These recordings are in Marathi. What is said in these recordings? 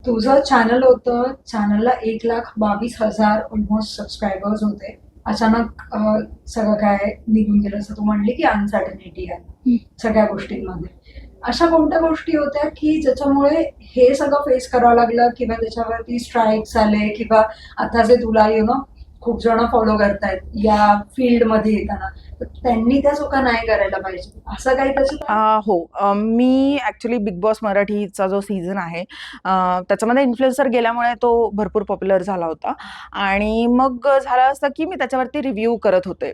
तुझं चॅनल होतं, चॅनलला 1,22,000 ऑलमोस्ट सबस्क्रायबर्स होते. अचानक सगळं काय निघून गेलं, असं तू म्हणली की अनसर्टनिटी आहे सगळ्या गोष्टींमध्ये. अशा कोणत्या गोष्टी होत्या की ज्याच्यामुळे हे सगळं फेस करावं लागलं, किंवा त्याच्यावरती स्ट्राईक्स आले, किंवा आता जे तुला खूप जण फॉलो करतायत या फील्डमध्ये येताना, तर त्यांनी त्या चुका नाही करायला पाहिजे, असं काही त्याचं? हो. मी ऍक्च्युली बिग बॉस मराठीचा जो सीझन आहे त्याच्यामध्ये इन्फ्लुएन्सर गेल्यामुळे तो भरपूर पॉप्युलर झाला होता. आणि मग झालं असं की मी त्याच्यावरती रिव्ह्यू करत होते.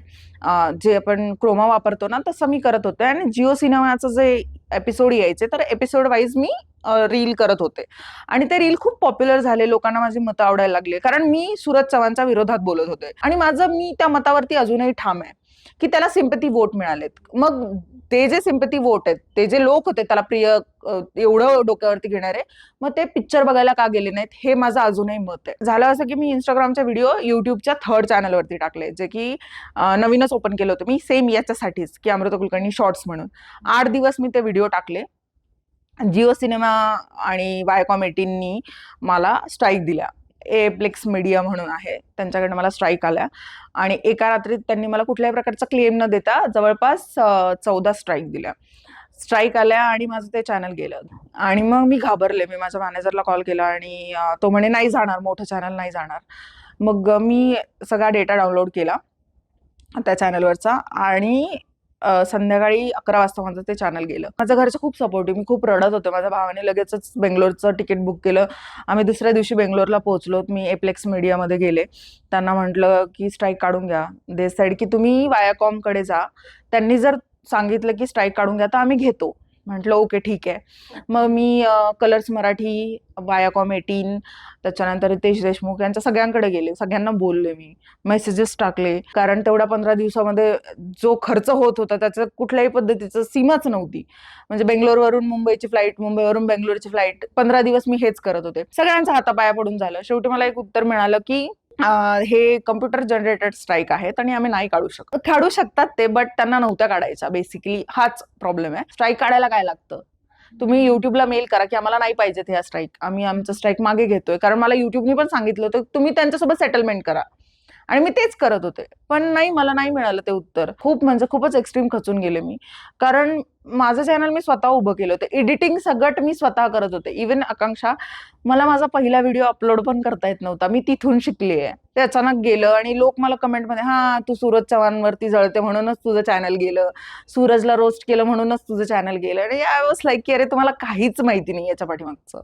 जे आपण क्रोमा वापरतो ना तसं मी करत होते. आणि जिओ सिनेमाचं जे एपिसोड यायचे तर एपिसोड वाईज मी रील करत होते. आणि ते रील खूप पॉप्युलर झाले, लोकांना माझी मतं आवडायला लागली, कारण मी सूरज चव्हाणच्या विरोधात बोलत होते. आणि मी त्या मतावरती अजूनही ठाम आहे की त्याला सिम्पथी वोट मिळालेत. मग ते जे सिम्पथी वोट आहेत, ते जे लोक होते त्याला प्रिय एवढं डोक्यावरती घेणारे, मग ते पिक्चर बघायला का गेले नाहीत, हे माझं अजूनही मत आहे. झालं असं की मी इंस्टाग्रामचे व्हिडिओ युट्यूबच्या 3rd चॅनलवरती टाकले, जे की नवीनच ओपन केलं होतं मी, सेम याच्यासाठीच की अमृता कुलकर्णी शॉर्ट्स म्हणून. 8 दिवस मी ते व्हिडिओ टाकले. जिओ सिनेमा आणि वायकॉम 18नी मला स्ट्राईक दिल्या. एप्लेक्स मीडिया म्हणून आहे, त्यांच्याकडनं मला स्ट्राईक आल्या. आणि एका रात्रीत त्यांनी मला कुठल्याही प्रकारचा क्लेम न देता जवळपास 14 स्ट्राईक दिल्या. स्ट्राईक आल्या आणि माझं ते चॅनल गेलं. आणि मग मी घाबरले. मी माझ्या मॅनेजरला कॉल केला आणि तो म्हणे नाही जाणार, मोठं चॅनल नाही जाणार. मग मी सगळा डेटा डाउनलोड केला त्या चॅनलवरचा. आणि संध्याकाळी 11 वाजता माझं ते चॅनल गेलं. माझ्या घरचे खूप सपोर्टिव्ह, मी खूप रडत होते. माझ्या भावाने लगेचच बेंगलोरचं तिकीट बुक केलं. आम्ही दुसऱ्या दिवशी बेंगलोरला पोहोचलो. मी एप्लेक्स मीडियामध्ये गेले. त्यांना म्हटलं की स्ट्राईक काढून घ्या. दे सेड की तुम्ही वायाकॉमकडे जा. त्यांनी जर सांगितलं की स्ट्राईक काढून घ्या तर आम्ही घेतो. म्हटलं ओके ठीक आहे. मग मी कलर्स मराठी, वायाकॉम 18, त्याच्यानंतर रितेश देशमुख यांच्या सगळ्यांकडे गेले. सगळ्यांना बोलले, मी मेसेजेस टाकले, कारण तेवढ्या 15 दिवसामध्ये जो खर्च होत होता त्याचं कुठल्याही पद्धतीचं सीमाच नव्हती. म्हणजे बेंगलोरवरून मुंबईची फ्लाईट, मुंबईवरून बेंगलोरची फ्लाईट, 15 दिवस मी हेच करत होते. सगळ्यांचा हातापाया पडून झालं. शेवटी मला एक उत्तर मिळालं की हे कम्प्युटर जनरेटेड स्ट्राईक आहेत आणि आम्ही नाही काढू शकत. काढू शकतात ते, बट त्यांना नव्हत्या काढायच्या. बेसिकली हाच प्रॉब्लेम आहे. स्ट्राईक काढायला काय लागतं? तुम्ही युट्यूबला मेल करा की आम्हाला नाही पाहिजेत ह्या स्ट्राईक, आम्ही आमचं स्ट्राईक मागे घेतोय. कारण मला युट्यूबने पण सांगितलं होतं तुम्ही त्यांच्यासोबत सेटलमेंट करा. आणि मी तेच करत होते, पण नाही, मला नाही मिळालं ते उत्तर. खूपच एक्स्ट्रीम खचून गेले मी. कारण माझं चॅनल मी स्वतः उभं केलं होतं. एडिटिंग सगळं मी स्वतः करत होते. इव्हन आकांक्षा, मला माझा पहिला व्हिडिओ अपलोड पण करता येत नव्हता. मी तिथून शिकली आहे. ते अचानक गेलं आणि लोक मला कमेंटमध्ये, हा तू सूरज चव्हाणवरती जळते म्हणूनच तुझं चॅनल गेलं, सूरजला रोस्ट केलं म्हणूनच तुझं चॅनल गेलं. आणि आय वॉज लाईक की अरे तुम्हाला काहीच माहिती नाही याच्या पाठीमागचं.